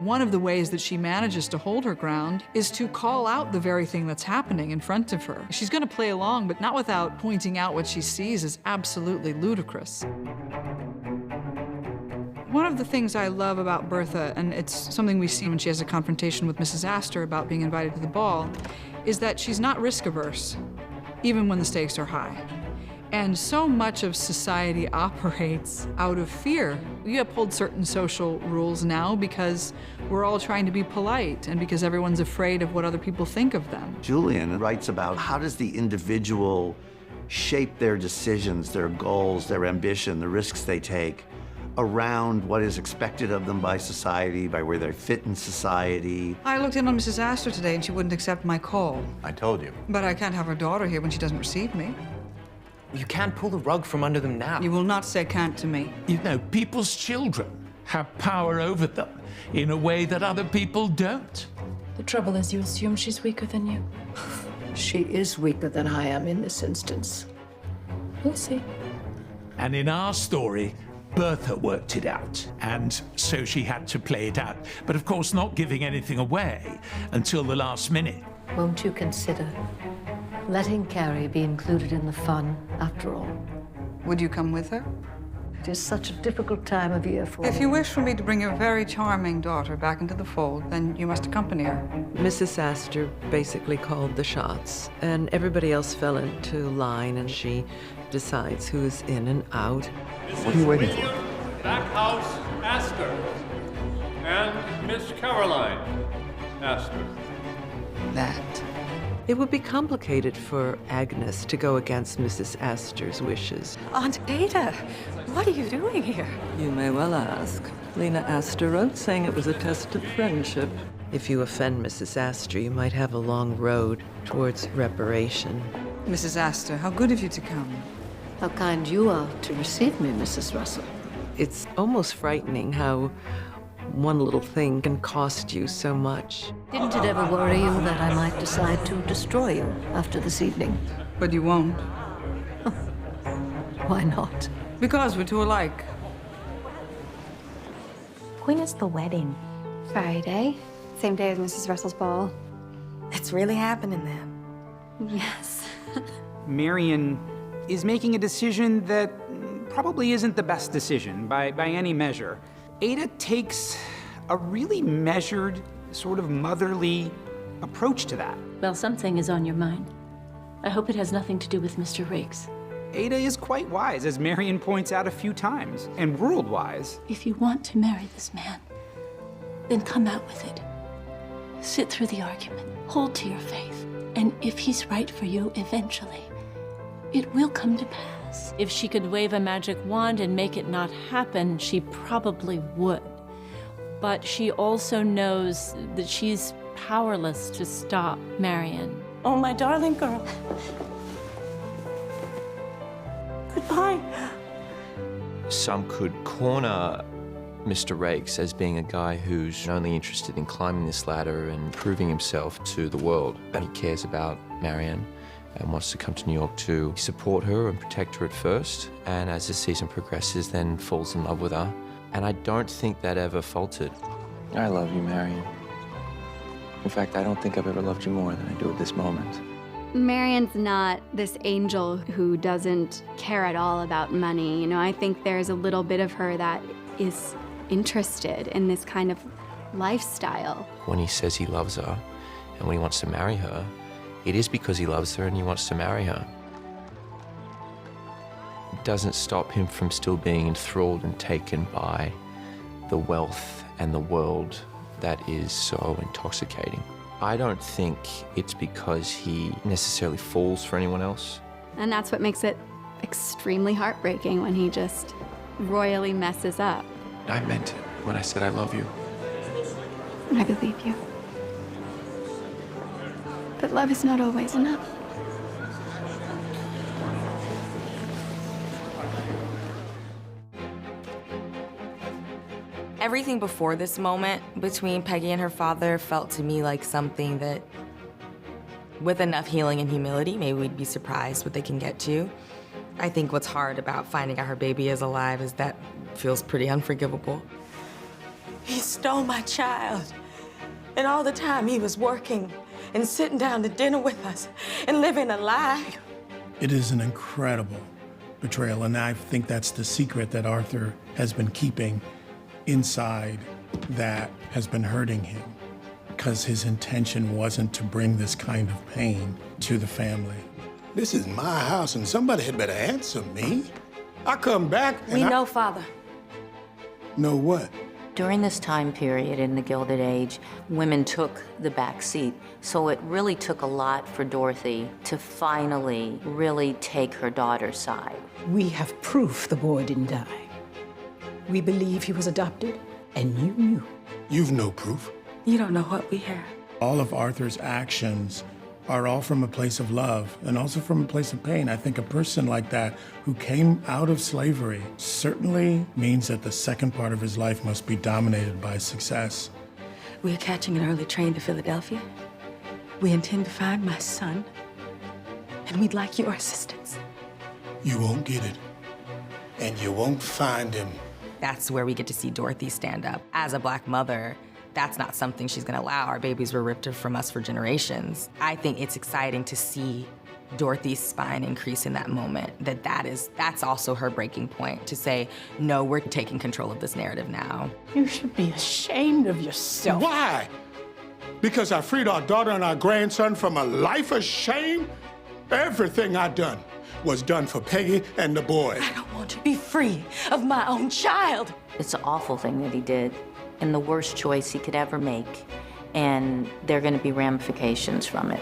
One of the ways that she manages to hold her ground is to call out the very thing that's happening in front of her. She's gonna play along, but not without pointing out what she sees as absolutely ludicrous. One of the things I love about Bertha, and it's something we see when she has a confrontation with Mrs. Astor about being invited to the ball, is that she's not risk-averse, even when the stakes are high. And so much of society operates out of fear. We uphold certain social rules now because we're all trying to be polite and because everyone's afraid of what other people think of them. Julian writes about how does the individual shape their decisions, their goals, their ambition, the risks they take around what is expected of them by society, by where they fit in society. I looked in on Mrs. Astor today and she wouldn't accept my call. I told you. But I can't have her daughter here when she doesn't receive me. You can't pull the rug from under them now. You will not say can't to me. You know, people's children have power over them in a way that other people don't. The trouble is you assume she's weaker than you. She is weaker than I am in this instance. We'll see. And in our story, Bertha worked it out, and so she had to play it out. But of course, not giving anything away until the last minute. Won't you consider letting Carrie be included in the fun after all? Would you come with her? It is such a difficult time of year for If me. you wish for me to bring your very charming daughter back into the fold, then you must accompany her. Mrs. Astor basically called the shots, and everybody else fell into line, and she decides who's in and out. What are you waiting for? Backhouse Astor and Miss Caroline Astor. That. It would be complicated for Agnes to go against Mrs. Astor's wishes. Aunt Ada, what are you doing here? You may well ask. Lena Astor wrote saying it was a test of friendship. If you offend Mrs. Astor, you might have a long road towards reparation. Mrs. Astor, how good of you to come. How kind you are to receive me, Mrs. Russell. It's almost frightening how one little thing can cost you so much. Didn't it ever worry you that I might decide to destroy you after this evening? But you won't. Why not? Because we're too alike. When is the wedding? Friday. Same day as Mrs. Russell's ball. It's really happening then. Yes. Marion is making a decision that probably isn't the best decision by any measure. Ada takes a really measured, sort of motherly approach to that. Well, something is on your mind. I hope it has nothing to do with Mr. Riggs. Ada is quite wise, as Marion points out a few times, and world-wise. If you want to marry this man, then come out with it. Sit through the argument. Hold to your faith. And if he's right for you eventually, it will come to pass. If she could wave a magic wand and make it not happen, she probably would. But she also knows that she's powerless to stop Marion. Oh, my darling girl. Goodbye. Some could corner Mr. Rakes as being a guy who's only interested in climbing this ladder and proving himself to the world. But he cares about Marion and wants to come to New York to support her and protect her at first, and as the season progresses, then falls in love with her. And I don't think that ever faltered. I love you, Marion. In fact, I don't think I've ever loved you more than I do at this moment. Marion's not this angel who doesn't care at all about money. You know, I think there's a little bit of her that is interested in this kind of lifestyle. When he says he loves her and when he wants to marry her, it is because he loves her and he wants to marry her. It doesn't stop him from still being enthralled and taken by the wealth and the world that is so intoxicating. I don't think it's because he necessarily falls for anyone else. And that's what makes it extremely heartbreaking when he just royally messes up. I meant it when I said I love you. I believe you. But love is not always enough. Everything before this moment between Peggy and her father felt to me like something that, with enough healing and humility, maybe we'd be surprised what they can get to. I think what's hard about finding out her baby is alive is that feels pretty unforgivable. He stole my child. And all the time he was working and sitting down to dinner with us and living a lie. It is an incredible betrayal, and I think that's the secret that Arthur has been keeping inside that has been hurting him, because his intention wasn't to bring this kind of pain to the family. This is my house, and somebody had better answer me. I come back and We know, Father. Know what? During this time period in the Gilded Age, women took the back seat. So it really took a lot for Dorothy to finally really take her daughter's side. We have proof the boy didn't die. We believe he was adopted, and you knew. You've no proof. You don't know what we have. All of Arthur's actions are all from a place of love and also from a place of pain. I think a person like that who came out of slavery certainly means that the second part of his life must be dominated by success. We're catching an early train to Philadelphia. We intend to find my son, and we'd like your assistance. You won't get it, and you won't find him. That's where we get to see Dorothy stand up. As a Black mother, that's not something she's gonna allow. Our babies were ripped from us for generations. I think it's exciting to see Dorothy's spine increase in that moment, that's also her breaking point, to say, no, we're taking control of this narrative now. You should be ashamed of yourself. Why? Because I freed our daughter and our grandson from a life of shame? Everything I done was done for Peggy and the boy. I don't want to be free of my own child. It's an awful thing that he did, and the worst choice he could ever make. And there are going to be ramifications from it.